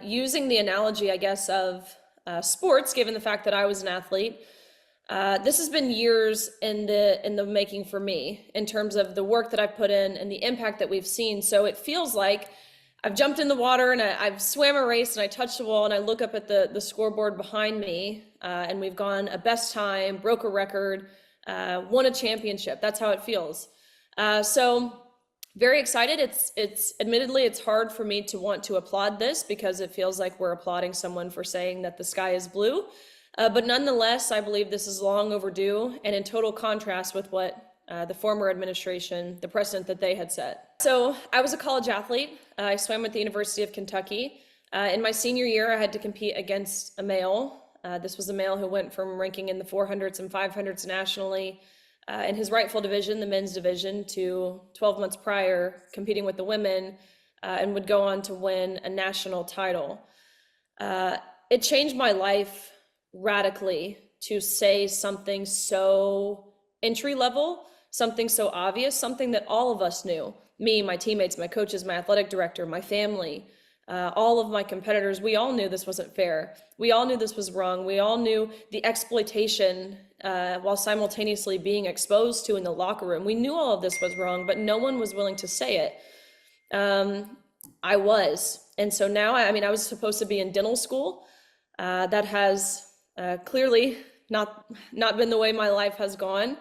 using the analogy, I guess, of sports, given the fact that I was an athlete, this has been years in the making for me in terms of the work that I've put in and the impact that we've seen. So it feels like I've jumped in the water and I've swam a race and I touched the wall and I look up at the scoreboard behind me, and we've gone a best time, broke a record, won a championship. That's how it feels. So very excited. It's admittedly, it's hard for me to want to applaud this because it feels like we're applauding someone for saying that the sky is blue. But nonetheless, I believe this is long overdue and in total contrast with what the former administration, the precedent that they had set. So I was a college athlete. I swam at the University of Kentucky. In my senior year, I had to compete against a male. This was a male who went from ranking in the 400s and 500s nationally in his rightful division, the men's division, to 12 months prior competing with the women, and would go on to win a national title. It changed my life radically to say something so entry level, something so obvious, something that all of us knew. Me, my teammates, my coaches, my athletic director, my family, all of my competitors, we all knew this wasn't fair. We all knew this was wrong. We all knew the exploitation while simultaneously being exposed to in the locker room. We knew all of this was wrong, but no one was willing to say it. I was. And so now, I was supposed to be in dental school. That has clearly not been the way my life has gone.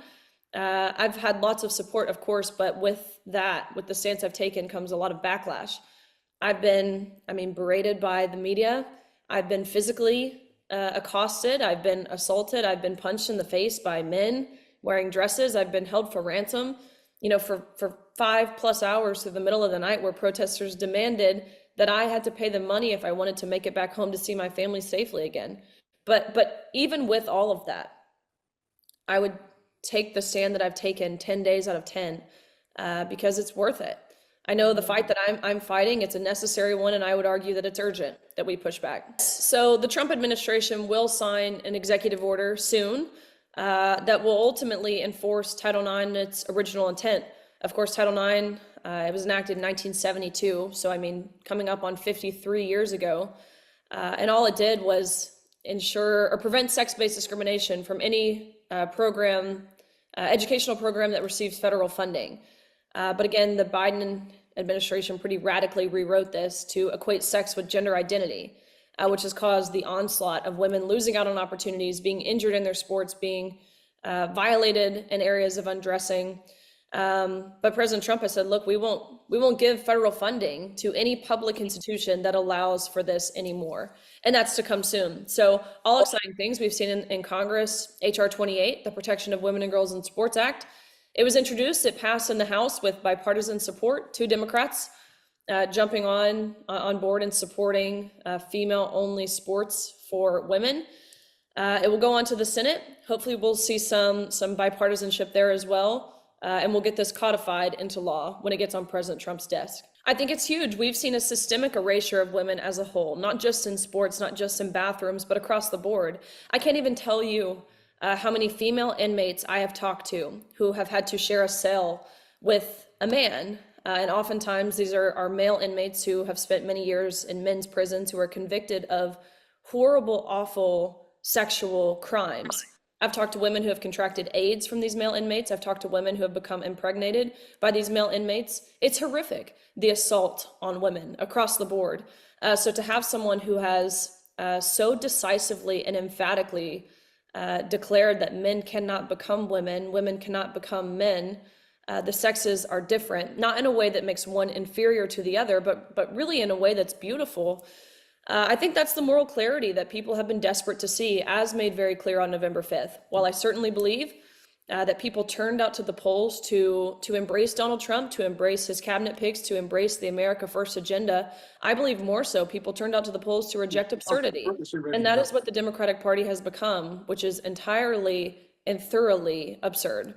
I've had lots of support, of course, but with the stance I've taken comes a lot of backlash. I've been, berated by the media. I've been physically accosted. I've been assaulted. I've been punched in the face by men wearing dresses. I've been held for ransom, for 5+ hours through the middle of the night, where protesters demanded that I had to pay them money if I wanted to make it back home to see my family safely again. But even with all of that, I would take the stand that I've taken 10 days out of 10 because it's worth it. I know the fight that I'm fighting, it's a necessary one, and I would argue that it's urgent that we push back. So the Trump administration will sign an executive order soon that will ultimately enforce Title IX in its original intent. Of course, Title IX, it was enacted in 1972, so coming up on 53 years ago, and all it did was ensure or prevent sex-based discrimination from any educational program that receives federal funding. But again, the Biden administration pretty radically rewrote this to equate sex with gender identity, which has caused the onslaught of women losing out on opportunities, being injured in their sports, being violated in areas of undressing. But President Trump has said, look, we won't give federal funding to any public institution that allows for this anymore. And that's to come soon. So all exciting things we've seen in Congress, HR 28, the Protection of Women and Girls in Sports Act. It was introduced, it passed in the House with bipartisan support, 2 Democrats jumping on board and supporting female-only sports for women. It will go on to the Senate. Hopefully we'll see some bipartisanship there as well, and we'll get this codified into law when it gets on President Trump's desk. I think it's huge. We've seen a systemic erasure of women as a whole, not just in sports, not just in bathrooms, but across the board. I can't even tell you how many female inmates I have talked to who have had to share a cell with a man. And oftentimes these are male inmates who have spent many years in men's prisons who are convicted of horrible, awful sexual crimes. I've talked to women who have contracted AIDS from these male inmates. I've talked to women who have become impregnated by these male inmates. It's horrific, the assault on women across the board. So to have someone who has so decisively and emphatically declared that men cannot become women, women cannot become men, the sexes are different, not in a way that makes one inferior to the other, but really in a way that's beautiful. I think that's the moral clarity that people have been desperate to see, as made very clear on November 5th. While I certainly believe that people turned out to the polls to embrace Donald Trump, to embrace his cabinet picks, to embrace the America First agenda, I believe more so people turned out to the polls to reject absurdity. And that is what the Democratic Party has become, which is entirely and thoroughly absurd.